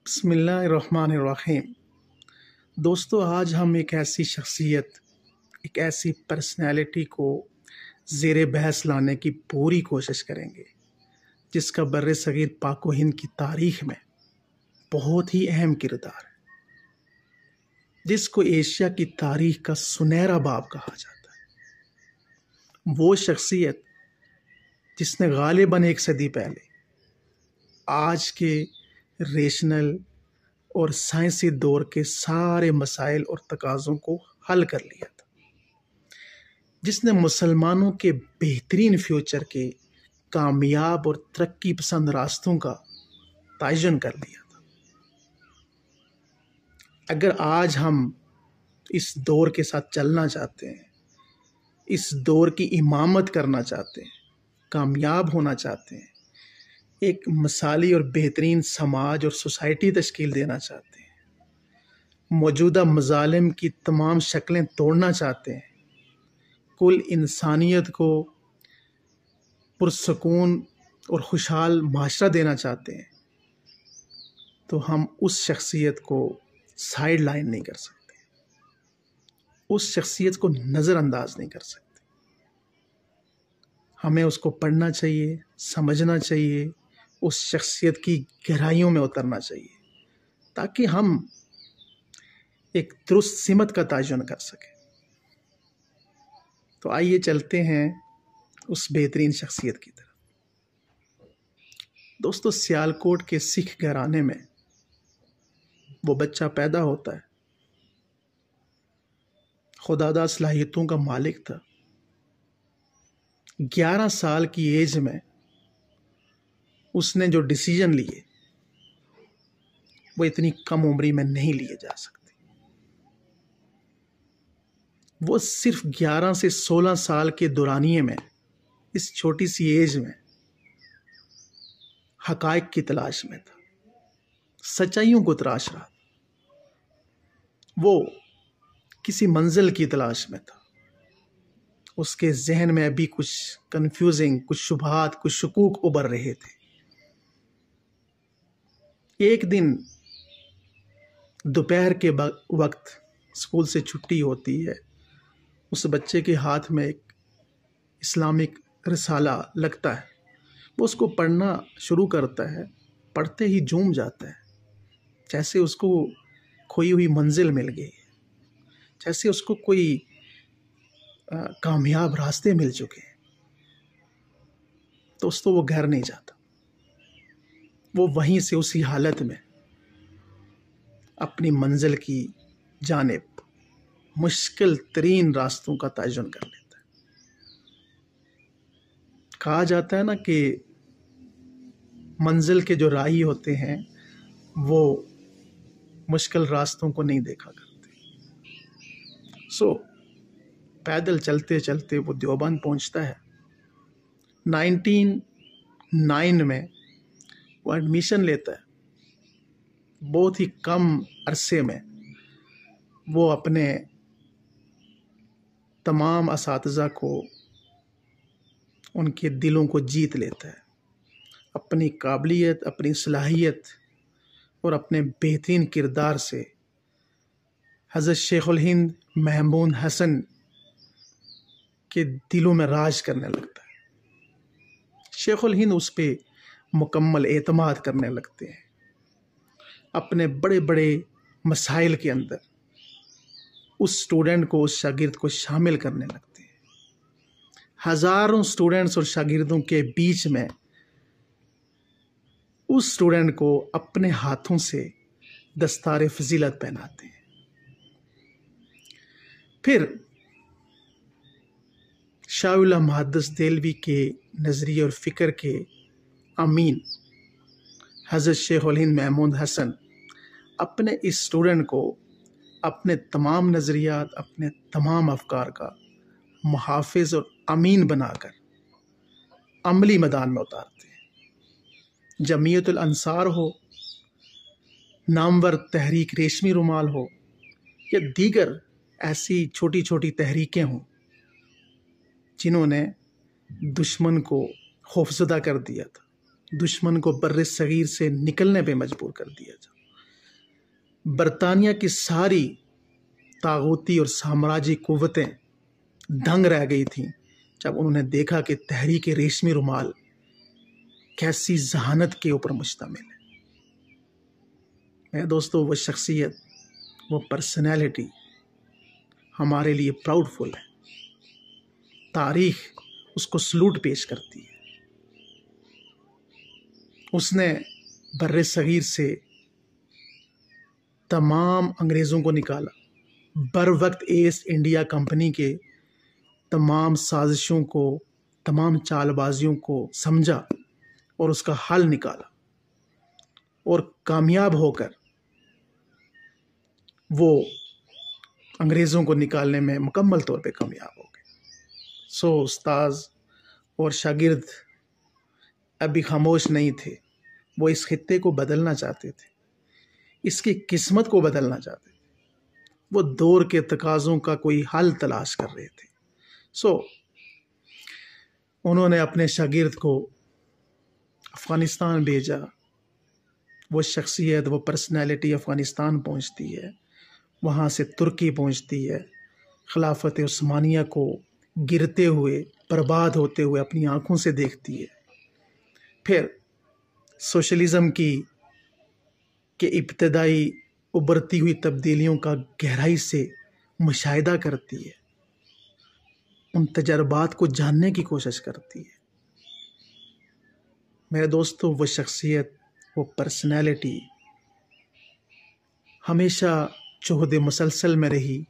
بسم اللہ الرحمن الرحیم۔ دوستو، آج ہم ایک ایسی شخصیت، ایک ایسی پرسنالٹی کو زیر بحث لانے کی پوری کوشش کریں گے جس کا بر صغیر پاک و ہند کی تاریخ میں بہت ہی اہم کردار ہے، جس کو ایشیا کی تاریخ کا سنہرا باب کہا جاتا ہے۔ وہ شخصیت جس نے غالباً ایک صدی پہلے آج کے ریشنل اور سائنسی دور کے سارے مسائل اور تقاضوں کو حل کر لیا تھا، جس نے مسلمانوں کے بہترین فیوچر کے کامیاب اور ترقی پسند راستوں کا تعین کر لیا تھا۔ اگر آج ہم اس دور کے ساتھ چلنا چاہتے ہیں، اس دور کی امامت کرنا چاہتے ہیں، کامیاب ہونا چاہتے ہیں، ایک مثالی اور بہترین سماج اور سوسائٹی تشکیل دینا چاہتے ہیں، موجودہ مظالم کی تمام شکلیں توڑنا چاہتے ہیں، کل انسانیت کو پرسکون اور خوشحال معاشرہ دینا چاہتے ہیں، تو ہم اس شخصیت کو سائیڈ لائن نہیں کر سکتے، اس شخصیت کو نظر انداز نہیں کر سکتے۔ ہمیں اس کو پڑھنا چاہیے، سمجھنا چاہیے، اس شخصیت کی گہرائیوں میں اترنا چاہیے تاکہ ہم ایک درست سمت کا تعین کر سکیں۔ تو آئیے چلتے ہیں اس بہترین شخصیت کی طرف۔ دوستو، سیالکوٹ کے سکھ گھرانے میں وہ بچہ پیدا ہوتا ہے، خداداد صلاحیتوں کا مالک تھا۔ 11 سال کی ایج میں اس نے جو ڈیسیجن لیے وہ اتنی کم عمری میں نہیں لیے جا سکتے۔ وہ صرف 11 سے 16 سال کے دورانیے میں، اس چھوٹی سی ایج میں حقائق کی تلاش میں تھا، سچائیوں کو تراش رہا تھا، وہ کسی منزل کی تلاش میں تھا۔ اس کے ذہن میں ابھی کچھ کنفیوزنگ، کچھ شبہات، کچھ شکوک ابھر رہے تھے۔ ایک دن دوپہر کے وقت اسکول سے چھٹی ہوتی ہے، اس بچے کے ہاتھ میں ایک اسلامک رسالہ لگتا ہے۔ وہ اس کو پڑھنا شروع کرتا ہے، پڑھتے ہی جھوم جاتا ہے، جیسے اس کو کھوئی ہوئی منزل مل گئی، جیسے اس کو کوئی کامیاب راستے مل چکے ہیں۔ دوستو، وہ گھر نہیں جاتا، وہ وہیں سے اسی حالت میں اپنی منزل کی جانب مشکل ترین راستوں کا تعین کر لیتا ہے۔ کہا جاتا ہے نا کہ منزل کے جو راہی ہوتے ہیں وہ مشکل راستوں کو نہیں دیکھا کرتے۔ پیدل چلتے چلتے وہ دیوبند پہنچتا ہے۔ 1909 میں وہ ایڈمیشن لیتا ہے۔ بہت ہی کم عرصے میں وہ اپنے تمام اساتذہ کو، ان کے دلوں کو جیت لیتا ہے، اپنی قابلیت، اپنی صلاحیت اور اپنے بہترین کردار سے حضرت شیخ الہند محمود حسن کے دلوں میں راج کرنے لگتا ہے۔ شیخ الہند اس پہ مکمل اعتماد کرنے لگتے ہیں، اپنے بڑے بڑے مسائل کے اندر اس اسٹوڈنٹ کو، اس شاگرد کو شامل کرنے لگتے ہیں۔ ہزاروں اسٹوڈنٹس اور شاگردوں کے بیچ میں اس اسٹوڈنٹ کو اپنے ہاتھوں سے دستار فضیلت پہناتے ہیں۔ پھر شاہ اللہ محدث دہلوی کے نظریے اور فکر کے امین حضرت شیخ الہند محمود حسن اپنے اس اسٹوڈنٹ کو اپنے تمام نظریات، اپنے تمام افکار کا محافظ اور امین بنا کر عملی میدان میں اتارتے ہیں۔ جمعیت الانصار ہو، نامور تحریک ریشمی رومال ہو، یا دیگر ایسی چھوٹی چھوٹی تحریکیں ہوں جنہوں نے دشمن کو خوفزدہ کر دیا تھا، دشمن کو بر صغیر سے نکلنے پہ مجبور کر دیا تھا، برطانیہ کی ساری طاغوتی اور سامراجی قوتیں دنگ رہ گئی تھیں جب انہوں نے دیکھا کہ تحریک ریشمی رومال کیسی ذہانت کے اوپر مشتمل ہے۔ میرے دوستو، وہ شخصیت، وہ پرسنالٹی ہمارے لیے پراؤڈ فل ہے۔ تاریخ اس کو سلوٹ پیش کرتی ہے۔ اس نے بر صغیر سے تمام انگریزوں کو نکالا، بر وقت ایسٹ انڈیا کمپنی کے تمام سازشوں کو، تمام چال بازیوں کو سمجھا اور اس کا حل نکالا، اور کامیاب ہو کر وہ انگریزوں کو نکالنے میں مکمل طور پہ کامیاب ہو گئے۔ استاذ اور شاگرد ابھی خاموش نہیں تھے، وہ اس خطے کو بدلنا چاہتے تھے، اس کی قسمت کو بدلنا چاہتے تھے، وہ دور کے تقاضوں کا کوئی حل تلاش کر رہے تھے۔ انہوں نے اپنے شاگرد کو افغانستان بھیجا۔ وہ شخصیت، وہ پرسنالٹی افغانستان پہنچتی ہے، وہاں سے ترکی پہنچتی ہے، خلافت عثمانیہ کو گرتے ہوئے، برباد ہوتے ہوئے اپنی آنکھوں سے دیکھتی ہے، پھر سوشلزم کے ابتدائی ابھرتی ہوئی تبدیلیوں کا گہرائی سے مشاہدہ کرتی ہے، ان تجربات کو جاننے کی کوشش کرتی ہے۔ میرے دوستو، وہ شخصیت، وہ پرسنالٹی ہمیشہ جہد مسلسل میں رہی۔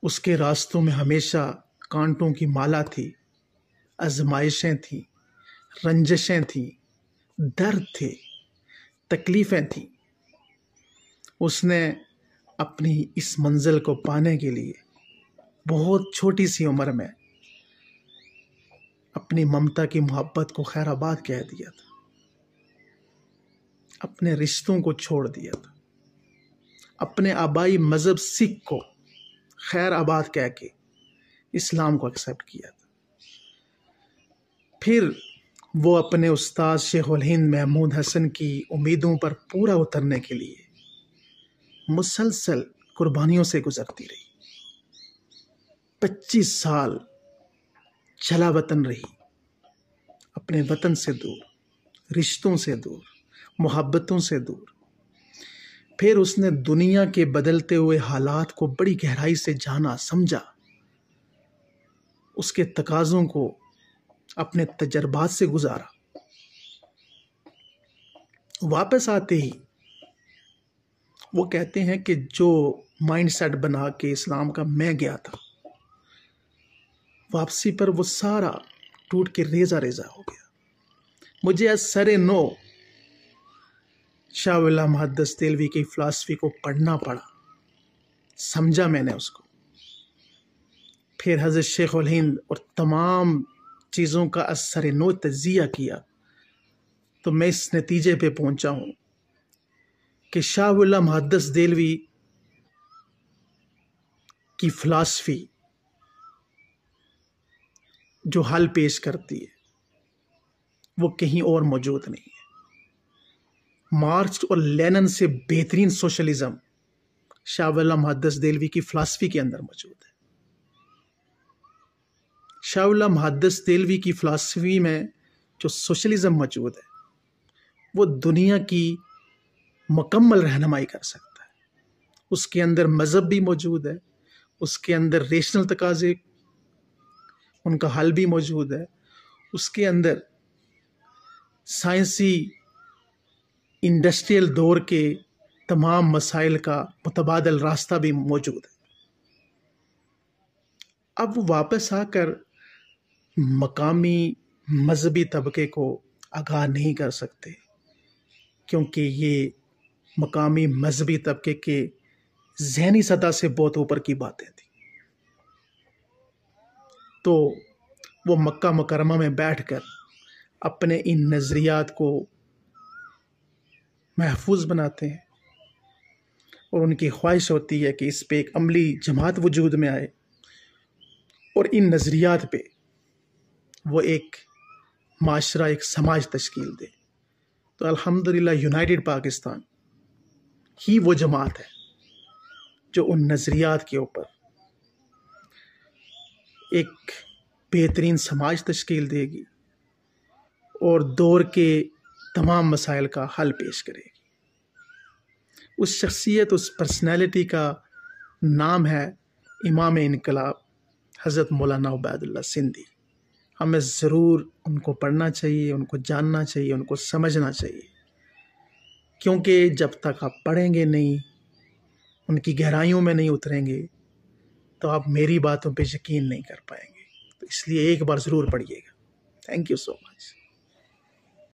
اس کے راستوں میں ہمیشہ کانٹوں کی مالا تھی، آزمائشیں تھیں، رنجشیں تھیں، درد تھے، تکلیفیں تھیں۔ اس نے اپنی اس منزل کو پانے کے لیے بہت چھوٹی سی عمر میں اپنی ممتا کی محبت کو خیر آباد کہہ دیا تھا، اپنے رشتوں کو چھوڑ دیا تھا، اپنے آبائی مذہب سکھ کو خیر آباد کہہ کے اسلام کو ایکسیپٹ کیا تھا۔ پھر وہ اپنے استاد شیخ الہند محمود حسن کی امیدوں پر پورا اترنے کے لیے مسلسل قربانیوں سے گزرتی رہی۔ 25 سال چلا وطن رہی، اپنے وطن سے دور، رشتوں سے دور، محبتوں سے دور۔ پھر اس نے دنیا کے بدلتے ہوئے حالات کو بڑی گہرائی سے جانا، سمجھا، اس کے تقاضوں کو اپنے تجربات سے گزارا۔ واپس آتے ہی وہ کہتے ہیں کہ جو مائنڈ سیٹ بنا کے اسلام کا میں گیا تھا، واپسی پر وہ سارا ٹوٹ کے ریزہ ریزہ ہو گیا۔ مجھے از سر نو شاہ ولی اللہ محدث دہلوی کی فلسفی کو پڑھنا پڑا، سمجھا میں نے اس کو۔ پھر حضرت شیخ الہند اور تمام چیزوں کا از سر نو تجزیہ کیا تو میں اس نتیجے پہ پہنچا ہوں کہ شاہ ولی اللہ محدث دہلوی کی فلسفی جو حل پیش کرتی ہے وہ کہیں اور موجود نہیں ہے۔ مارکس اور لینن سے بہترین سوشلزم شاہ ولی اللہ محدث دہلوی کی فلسفی کے اندر موجود ہے۔ شاہ ولی اللہ محدث دہلوی کی فلسفی میں جو سوشلزم موجود ہے وہ دنیا کی مکمل رہنمائی کر سکتا ہے۔ اس کے اندر مذہب بھی موجود ہے، اس کے اندر ریشنل تقاضے، ان کا حل بھی موجود ہے، اس کے اندر سائنسی انڈسٹریل دور کے تمام مسائل کا متبادل راستہ بھی موجود ہے۔ اب وہ واپس آ کر مقامی مذہبی طبقے کو آگاہ نہیں کر سکتے، کیونکہ یہ مقامی مذہبی طبقے کے ذہنی سطح سے بہت اوپر کی باتیں تھیں۔ تو وہ مکہ مکرمہ میں بیٹھ کر اپنے ان نظریات کو محفوظ بناتے ہیں، اور ان کی خواہش ہوتی ہے کہ اس پہ ایک عملی جماعت وجود میں آئے اور ان نظریات پہ وہ ایک معاشرہ، ایک سماج تشکیل دے۔ تو الحمدللہ یونائٹڈ پاکستان ہی وہ جماعت ہے جو ان نظریات کے اوپر ایک بہترین سماج تشکیل دے گی اور دور کے تمام مسائل کا حل پیش کرے گی۔ اس شخصیت، اس پرسنالٹی کا نام ہے امام انقلاب حضرت مولانا عبید اللہ سندھی۔ ہمیں ضرور ان کو پڑھنا چاہیے، ان کو جاننا چاہیے، ان کو سمجھنا چاہیے، کیونکہ جب تک آپ پڑھیں گے نہیں، ان کی گہرائیوں میں نہیں اتریں گے، تو آپ میری باتوں پہ یقین نہیں کر پائیں گے۔ تو اس لیے ایک بار ضرور پڑھیے گا۔ Thank you so much.